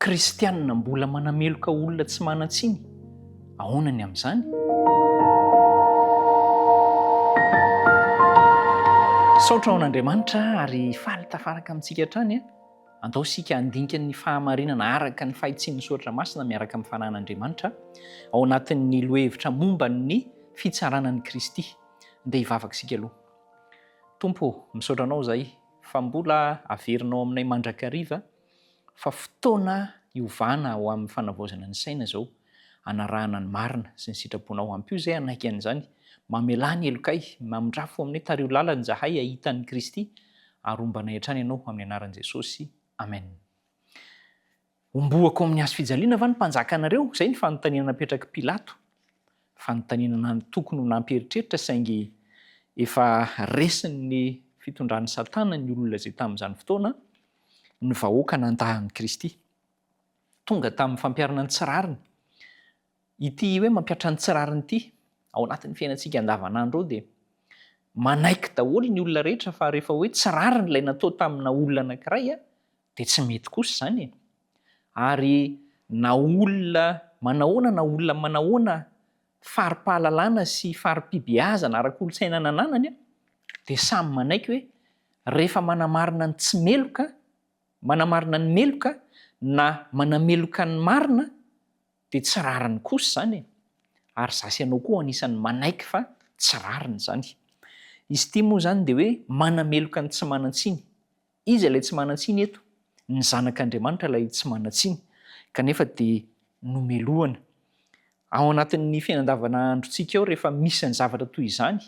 kristianina mbola manameloka olona tsy manan-tsiny? Ahoana ny amin'izany? Saotra ao an'Andriamanitra ary faly tafaraka amintsika hatrany andao sika andinika ny fahamarinana araka ny fahitsiany soratra masina miaraka amin'ny fanan'Andriamanitra ao anatin'ny lohevitra momba ny fitsaranan'i Kristy. Andeha hivavaka sika aloha. Tompo, misaotra anao izahay fa mbola averinao aminay mandrakariva fa fotoana hiovana ho amin'ny fanavaozana ny saina izao, anarahana ny marina sy ny sitraponao. Ampio izay anaiky an'izany, mamelany elokay, mamindrafo amin'ny tario lalany zahay ahitan'ny Kristy, arombanay hatrany ianao amin'ny anaran'i Jesosy. Amen. Omboako amin'ny hazo fijaliana va ny mpanjakanareo? Izay ny fanontaniana napetraka Pilato. Fanontaniana tokony ho nampieritreritra saingy efa resin'ny fitondran'ny Satana ny olona izay tamin'izany fotoana ny vahoaka nandahan'i Kristy. Tonga tamin'ny fampiarana ny tsirariny. Ity hoe mampiatra ny tsirariny ity ao anatin'ny fiainantsika andavanandro ao dia manaiky daholo ny olona rehetra fa rehefa hoe tsirariny ilay natao tamina olona anankiray dia tsy mety kosa izany. Ary na olona manahoana na olona manahoana fari-pahalalana sy fari-pibeazana ara-kolontsaina nananany dia samy manaiky hoe rehefa manamarina ny tsy meloka, manamarina ny meloka na manameloka ny marina dia tsirariny kosa izany. Ary zasy ianao koa anisan'ny manaiky fa tsirariny izany. Izy ity moa izany dia hoe manameloka ny tsy manan-tsiny. Iza ilay tsy manan-tsiny eto? Ny zanak'Andriamanitra ilay tsy manan-tsiny kanefa dia nomelohana. Ao anatin'ny fiainandavanandrontsika ao rehefa misy ny zavatra toy izany,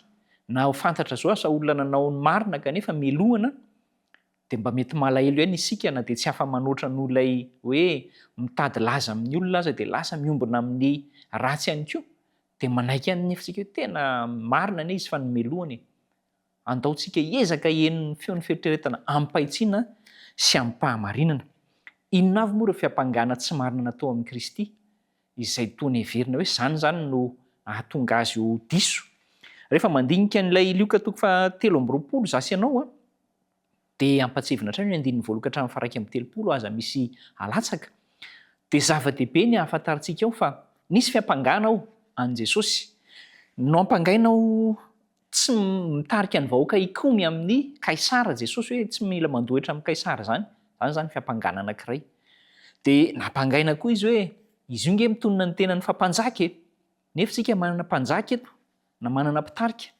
na ho fantatra zao asa olona nanao ny marina kanefa melohana, dia mba mety malahelo ihany isika na dia tsy afa-manoatra n'olay hoe mitady laza amin'ny olona aza dia lasa miombona amin'ny ratsy ihany koa, dia manaiky ihany nefasika hoe tena marina anie izy fa nomelohana. Andaontsika hiezaka hihaino ny feon'ny fieritreretana ampahitsiana sy ampahamarinana. Inona avy moa ireo fiampangana tsy marina natao amin'i Kristy? Izay toa heverina hoe zany no ahatonga azy ho diso. Rehefa mandinika n'ilay Lioka 3:20 zasy ianao dia ampatsevina hatrany ny 9:1-7 aza misy alatsaka. Dia zava-dehibe ny ahafantarantsika ao fa nisy fiampangana ao an' Jesosy. No ampangainao tsy mitarika ny vahoaka hikomy amin'ny Kaisara Jesosy hoe tsy mila mandohetra amin'ny Kaisara izany. Zany fiampangana anankiray. Dia nampangaina koa izy hoe izy io nge mitonona ny tenany fampanjaka nefa isika manana mpanjaka eto na manana mpitarika.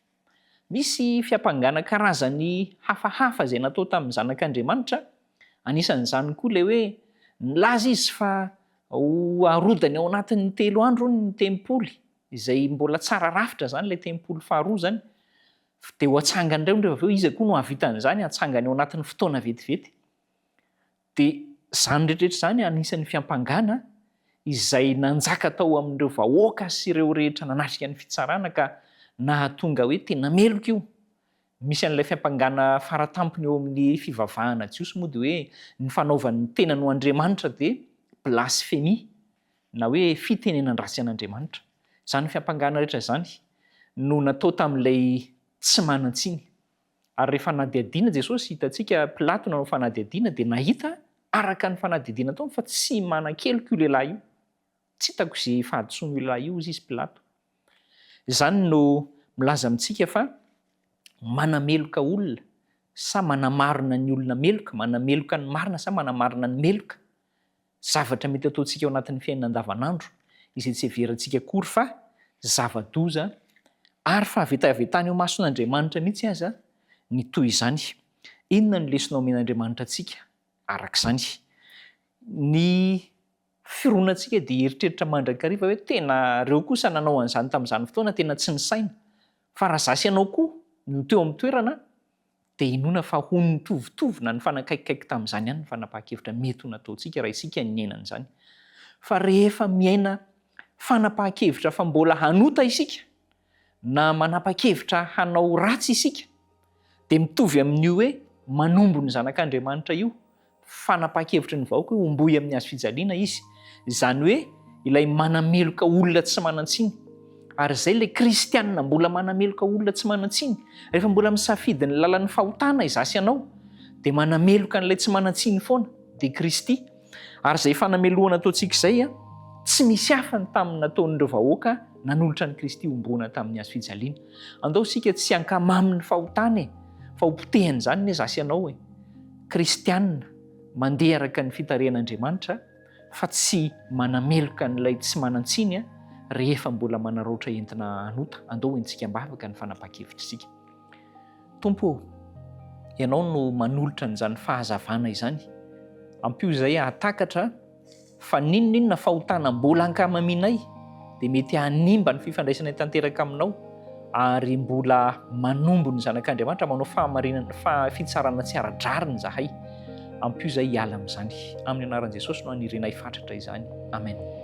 Misy fiampangana karazany hafahafa izay natao tamin'ny zanak'Andriamanitra. Anisan'izany koa ilay hoe nilaza izy fa ho arodany ao anatin'ny 3 andro ny tempoly izay mbola tsara rafitra izany ilay tempoly faharoa izany. Dia ho atsangany indray rehefa avy eo izy koa no havitan'izany atsangany ao anatin'ny fotoana vetivety. Dia izany rehetrarehetra izany anisan'ny fiampangana izay nanjaka tao amin'ireo vahoaka sy ireo rehetra nanatrika ny fitsarana ka nahatonga hoe tena meloka io. Misy an'ilay fiampangana faratampony eo amin'ny fivavahana Jiosy moa dia hoe ny fanaovan'ny tenany ho Andriamanitra dia blasfémie na hoe fitenenan ratsy an'Andriamanitra. Izany fiampangana rehetra izany no natao tamin'ilay tsy manan-tsiny. Ary rehefa nadihadiana Jesosy, hitantsika Pilato nanao fanadihadiana dia nahita araka ny fanadihadiana taony fa tsy manan-keloka io lehilahy io. Tsy hitako izay fahadisoana io lehilahy io izy Pilato. Izany no milaza amintsika fa manameloka olona sa manamarina ny olona meloka, manameloka ny marina sa manamarina ny meloka. Zavatra mety ataontsika ao anatin'ny fiainana andavanandro izay tsy heverantsika akory fa zava-doza ary fahavetavetany eo mason'Andriamanitra mihitsy aza ny toy izany. Inona no lesona omen'Andriamanitra antsika arak'izany? Ny fironantsika dia heritreritra mandrakariva hoe tena reo kosa nanao an'izany tamin'izany fotoana tena tsy nisaina. Fa raha zasy ianao koa no teo amin'ny toerana dia inona fa ho nitovitovina ny fanakaikikaiky tamin'izany ihany ny fanapahan-kevitra mety ho nataontsika raha isika ny iainana izany. Fa rehefa miaina fanapahan-kevitra fa mbola hanota isika na manapa-kevitra hanao ratsy isika dia mitovy amin'io hoe manombo ny zanak'Andriamanitra io. Fanapahan-kevitra ny vahoaka hoe homboy amin'ny hazo fijaliana izy. Izany hoe ilay manameloka olona tsy manan-tsiny. Ary izay ilay kristianina mbola manameloka olona tsy manan-tsiny. Rehefa mbola misafidy ny lalan'ny fahotana izasy ianao dia manameloka an'ilay tsy manan-tsiny foana dia Kristy. Ary izay fanamelohana ataontsika izay tsy misy hafa ny tamin'ny nataon'ireo vahoaka nanolotra ny Kristy ombona tamin'ny hazo fijaliana. Andao isika tsy hankamamin'ny fahotana fa ho potehany izany ny zasy ianao kristianina mandeha araka ny fitarehan'Andriamanitra fa tsy manameloka n'ilay tsy manantsiny rehefa mbola manarautra entina hanota. Andao entsika mbavaka ny fanapa-kevitra isika. Tompo, ianao no manolotra n'izany fahazavana izany. Ampio izay ahatakatra fa ninona fahotana mbola ankamaminay dia mety hanimba ny fifandraisana tanteraka aminao ary mbola manombo ny zanak'Andriamanitra manao fitsarana tsy ara-drariny zahay. Ampio izay hiala amin'izany. Amin'ny anaran'i Jesosy no anirena hifatratra izany. Amen.